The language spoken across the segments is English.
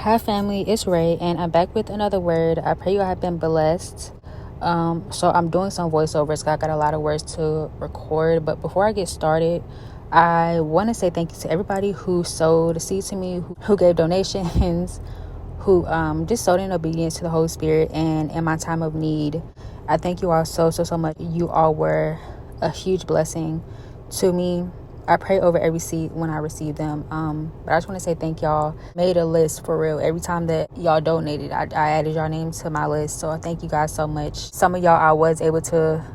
Hi family, it's Ray and I'm back with another word. I pray you have been blessed. So I'm doing some voiceovers. I got a lot of words to record, but before I get started, I want to say thank you to everybody who sowed a seed to me, who gave donations, who just sowed in obedience to the Holy Spirit and in my time of need. I thank you all so much. You all were a huge blessing to me. I pray over every seed when I receive them. But I just want to say thank y'all. Made a list for real. Every time that y'all donated, I added your name to my list. So I thank you guys so much. Some of y'all I was able to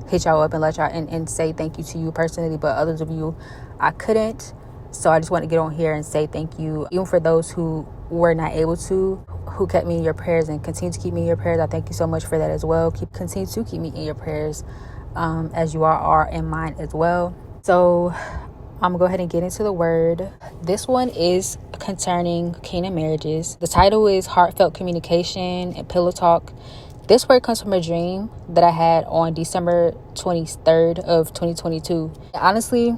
hit y'all up and let y'all and say thank you to you personally, but others of you I couldn't. So I just want to get on here and say thank you. Even for those who were not able to, who kept me in your prayers and continue to keep me in your prayers, I thank you so much for that as well. Continue to keep me in your prayers as you all are in mine as well. So I'm gonna go ahead and get into the word. This one is concerning kingdom marriages. The title is Heartfelt Communication and Pillow Talk. This word comes from a dream that I had on December 23rd of 2022. Honestly,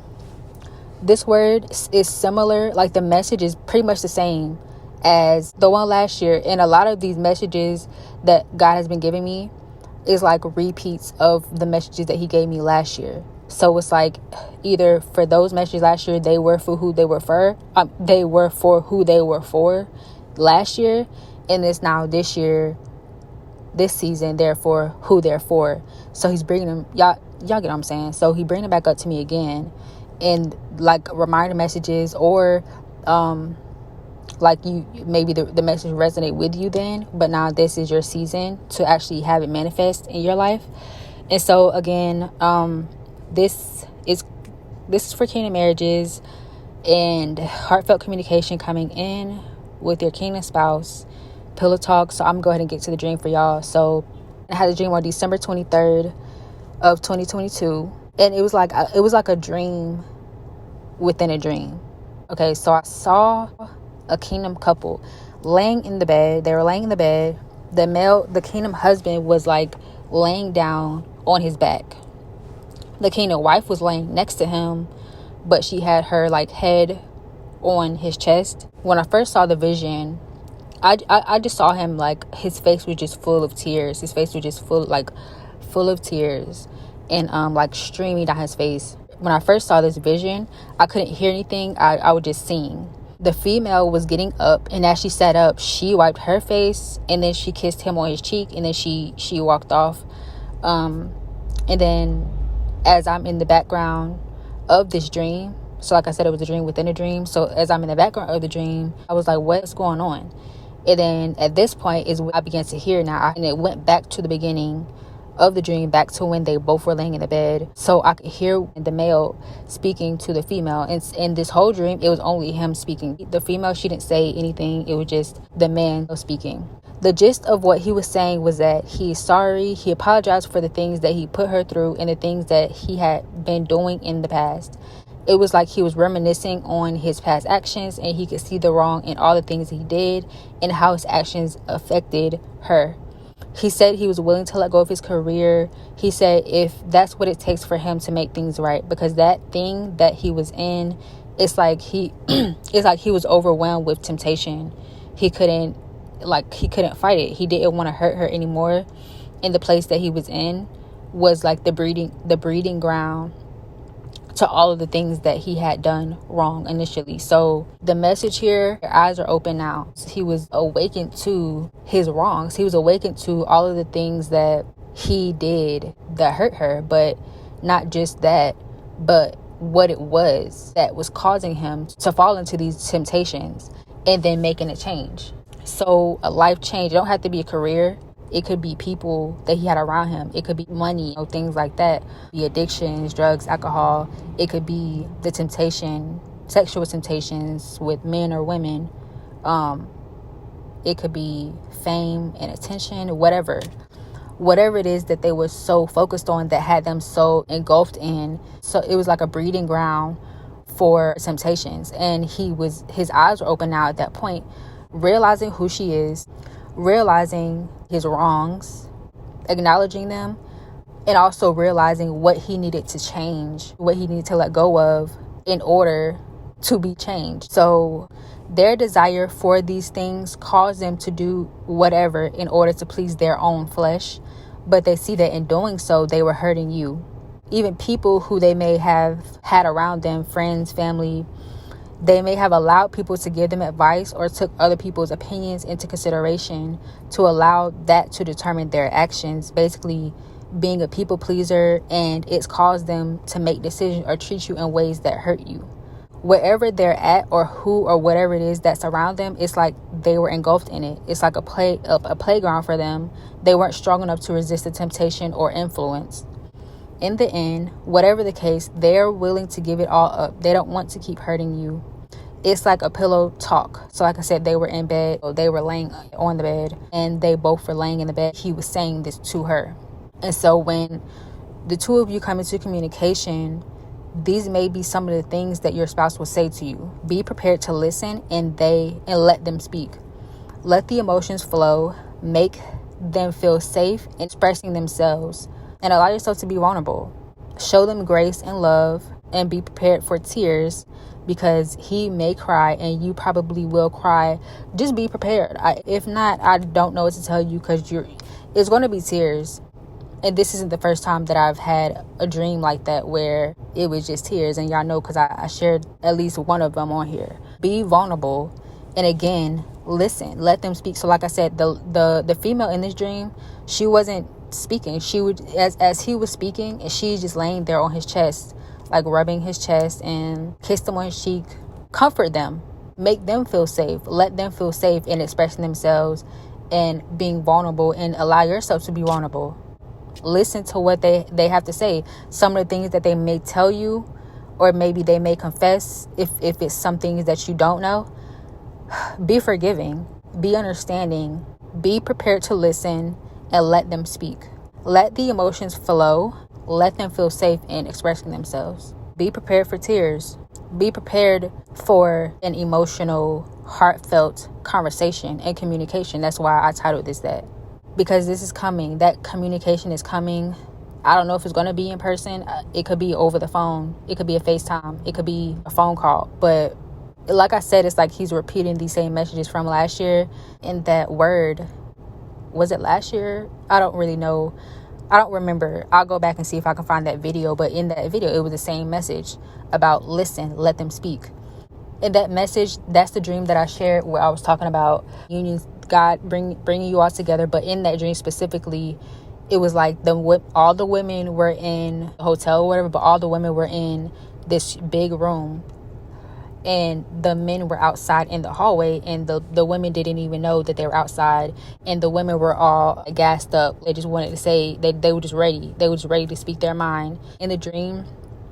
this word is similar, like the message is pretty much the same as the one last year. And a lot of these messages that God has been giving me is like repeats of the messages that he gave me last year. So it's like either for those messages last year, they were for who they were for. They were for who they were for last year. And it's now this year, this season, therefore who they're for. So he's bringing them, y'all get what I'm saying? So he bringing it back up to me again. And like reminder messages or like you maybe the message resonate with you then, but now this is your season to actually have it manifest in your life. And so again, this is for kingdom marriages and heartfelt communication coming in with your kingdom spouse. Pillow talk. So I'm gonna go ahead and get to the dream for y'all. So I had a dream on December 23rd of 2022, and it was like a dream within a dream. Okay, so I saw a kingdom couple laying in the bed. They were laying in the bed. The kingdom husband was like laying down on his back. The kingdom wife was laying next to him, but she had her like head on his chest. When I first saw the vision, I just saw him like his face was just full of tears. His face was just full of tears and like streaming down his face. When I first saw this vision, I couldn't hear anything. I was just seeing. The female was getting up, and as she sat up, she wiped her face, and then she kissed him on his cheek, and then she walked off. And then as I'm in the background of this dream, so like I said, it was a dream within a dream. So as I'm in the background of the dream, I was like, what's going on? And then at this point is when I began to hear now, and it went back to the beginning of the dream, back to when they both were laying in the bed. So I could hear the male speaking to the female. And in this whole dream, it was only him speaking. The female, she didn't say anything. It was just the man speaking. The gist of what he was saying was that he's sorry. He apologized for the things that he put her through and the things that he had been doing in the past. It was like he was reminiscing on his past actions, and he could see the wrong in all the things he did and how his actions affected her. He said he was willing to let go of his career. He said if that's what it takes for him to make things right, because that thing that he was in, it's like he was overwhelmed with temptation. He couldn't fight it. He didn't want to hurt her anymore. And the place that he was in was like the breeding ground to all of the things that he had done wrong initially. So the message here, your eyes are open now. He was awakened to his wrongs. He was awakened to all of the things that he did that hurt her, but not just that, but what it was that was causing him to fall into these temptations and then making a change. So a life change, it don't have to be a career. It could be people that he had around him. It could be money, things like that. The addictions, drugs, alcohol. It could be the temptation, sexual temptations with men or women. It could be fame and attention, whatever it is that they were so focused on that had them so engulfed in. So it was like a breeding ground for temptations. And his eyes were open now at that point, realizing who she is, realizing his wrongs, acknowledging them, and also realizing what he needed to change, what he needed to let go of in order to be changed. So Their desire for these things caused them to do whatever in order to please their own flesh, but they see that in doing so, they were hurting you. Even people who they may have had around them, friends, family, they may have allowed people to give them advice or took other people's opinions into consideration to allow that to determine their actions, basically being a people pleaser, and it's caused them to make decisions or treat you in ways that hurt you. Wherever they're at, or who or whatever it is that's around them, it's like they were engulfed in it. It's like a playground for them. They weren't strong enough to resist the temptation or influence. In the end, whatever the case, they're willing to give it all up. They don't want to keep hurting you. It's like a pillow talk. So like I said, they were in bed, they were laying on the bed, and they both were laying in the bed. He was saying this to her. And so when the two of you come into communication, these may be some of the things that your spouse will say to you. Be prepared to listen and let them speak. Let the emotions flow. Make them feel safe in expressing themselves, and allow yourself to be vulnerable. Show them grace and love, and be prepared for tears, because he may cry and you probably will cry. Just be prepared. If not, I don't know what to tell you, because it's going to be tears. And this isn't the first time that I've had a dream like that where it was just tears. And y'all know, because I shared at least one of them on here. Be vulnerable. And again, listen. Let them speak. So like I said, the female in this dream, she wasn't speaking. She would, as he was speaking, and she's just laying there on his chest, like rubbing his chest, and kiss them on his cheek. Comfort them. Make them feel safe. Let them feel safe in expressing themselves and being vulnerable, and allow yourself to be vulnerable. Listen to what they have to say. Some of the things that they may tell you, or maybe they may confess, if it's some things that you don't know. Be forgiving. Be understanding. Be prepared to listen, and let them speak. Let the emotions flow. Let them feel safe in expressing themselves. Be prepared for tears. Be prepared for an emotional, heartfelt conversation and communication. That's why I titled this that. Because this is coming. That communication is coming. I don't know if it's going to be in person. It could be over the phone. It could be a FaceTime. It could be a phone call. But like I said, it's like he's repeating these same messages from last year. And that word, was it last year? I don't really know. I don't remember. I'll go back and see if I can find that video. But in that video, it was the same message about listen, let them speak. And that message, that's the dream that I shared, where I was talking about unions, God bringing you all together. But in that dream specifically, it was like all the women were in a hotel or whatever, but all the women were in this big room, and the men were outside in the hallway, and the women didn't even know that they were outside, and the women were all gassed up. They just wanted to say, they were just ready. They were just ready to speak their mind. In the dream,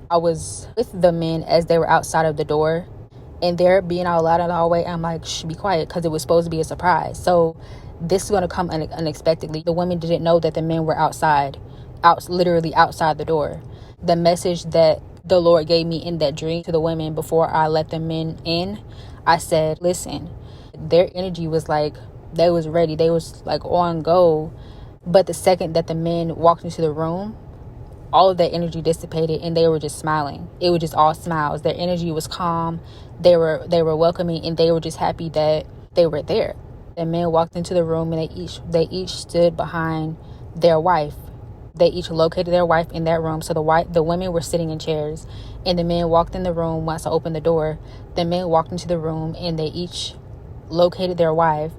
I was with the men as they were outside of the door, and they're being out loud in the hallway. I'm like, shh, be quiet, because it was supposed to be a surprise. So this is going to come unexpectedly. The women didn't know that the men were literally outside the door. The message that the Lord gave me in that dream to the women before I let the men in, I said, listen, their energy was like, they was ready. They was like on go. But the second that the men walked into the room, all of that energy dissipated, and they were just smiling. It was just all smiles. Their energy was calm. They were welcoming, and they were just happy that they were there. The men walked into the room, and they each stood behind their wife. They each located their wife in that room. So the women were sitting in chairs, and the men walked in the room. Once I opened the door, the men walked into the room, and they each located their wife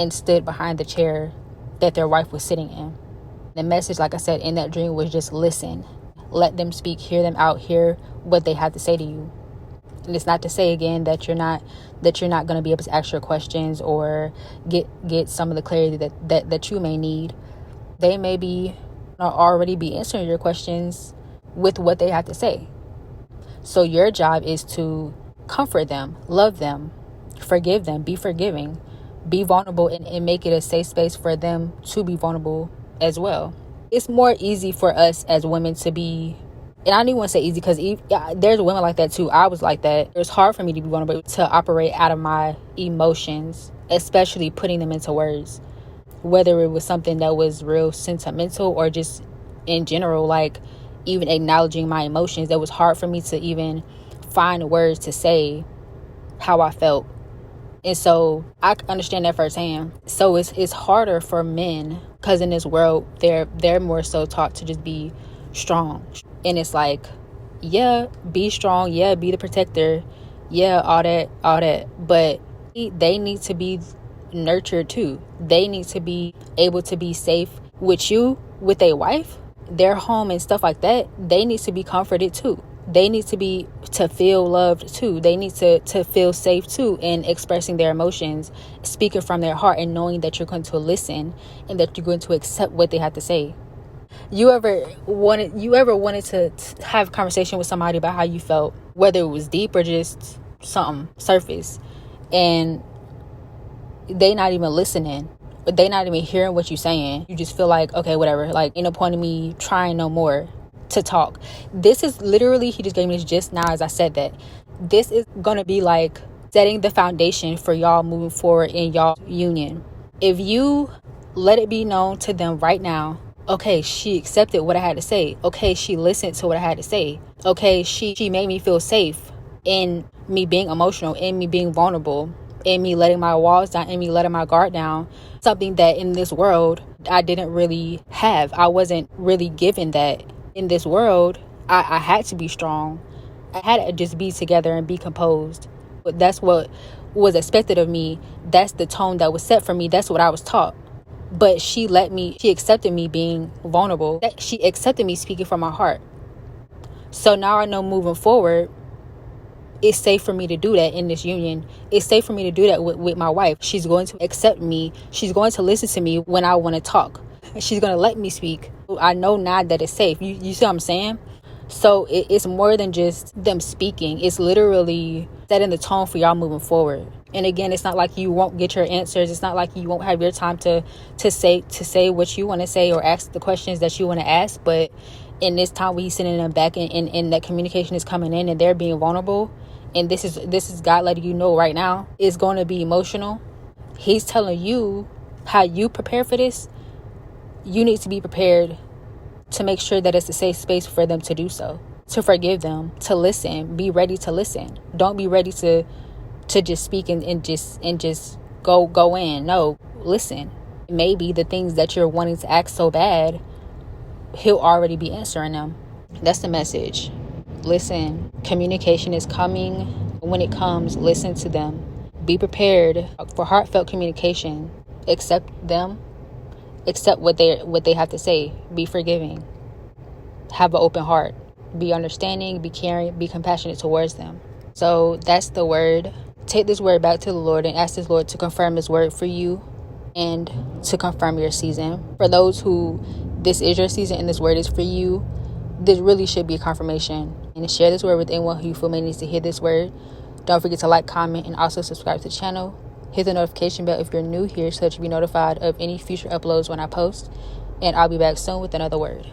and stood behind the chair that their wife was sitting in. The message, like I said, in that dream was just listen. Let them speak. Hear them out. Hear what they have to say to you. And it's not to say, again, that you're not going to be able to ask your questions or get some of the clarity that you may need. They may be or already be answering your questions with what they have to say. So your job is to comfort them, love them, forgive them, be forgiving, be vulnerable, and make it a safe space for them to be vulnerable as well. It's more easy for us as women to be, and I don't even want to say easy, because there's women like that too. I was like that. It was hard for me to be vulnerable, to operate out of my emotions, especially putting them into words, whether it was something that was real sentimental or just in general, like even acknowledging my emotions. That was hard for me to even find words to say how I felt. And so I understand that firsthand. So it's harder for men because in this world they're more so taught to just be strong. And it's like, yeah, be strong, yeah, be the protector, yeah, all that. But they need to be nurtured too. They need to be able to be safe with you, with a wife, their home and stuff like that. They need to be comforted too. They need to feel loved too. They need to feel safe too in expressing their emotions, speaking from their heart, and knowing that you're going to listen and that you're going to accept what they have to say. You ever wanted to have a conversation with somebody about how you felt, whether it was deep or just something surface, and they not even listening, they not even hearing what you're saying? You just feel like, okay, whatever, like ain't no point in me trying no more to talk. This is literally, he just gave me this just now as I said that. This is gonna be like setting the foundation for y'all moving forward in y'all union. If you let it be known to them right now, okay, she accepted what I had to say. Okay, she listened to what I had to say. Okay, she made me feel safe in me being emotional, in me being vulnerable, in me letting my walls down, in me letting my guard down. Something that in this world I didn't really have. I wasn't really given that. In this world, I had to be strong. I had to just be together and be composed. But that's what was expected of me. That's the tone that was set for me. That's what I was taught. But she accepted me being vulnerable. She accepted me speaking from my heart. So now I know moving forward, it's safe for me to do that in this union. It's safe for me to do that with my wife. She's going to accept me. She's going to listen to me when I want to talk. She's going to let me speak. I know now that it's safe. You see what I'm saying? So it's more than just them speaking. It's literally setting the tone for y'all moving forward. And again, it's not like you won't get your answers. It's not like you won't have your time to say what you want to say or ask the questions that you want to ask. But in this time where he's sending them back and that communication is coming in and they're being vulnerable, and this is God letting you know right now, it's going to be emotional. He's telling you how you prepare for this. You need to be prepared to make sure that it's a safe space for them to do so, to forgive them, to listen. Be ready to listen. Don't be ready to just speak and just go in. No, listen. Maybe the things that you're wanting to ask so bad, he'll already be answering them. That's the message. Listen. Communication is coming. When it comes, listen to them. Be prepared for heartfelt communication. Accept them. Accept what they have to say. Be forgiving. Have an open heart. Be understanding. Be caring. Be compassionate towards them. So that's the word. Take this word back to the Lord and ask this Lord to confirm his word for you and to confirm your season. For those who this is your season and this word is for you, this really should be a confirmation. And share this word with anyone who you feel may needs to hear this word. Don't forget to like, comment, and also subscribe to the channel. Hit the notification bell if you're new here so that you'll be notified of any future uploads when I post. And I'll be back soon with another word.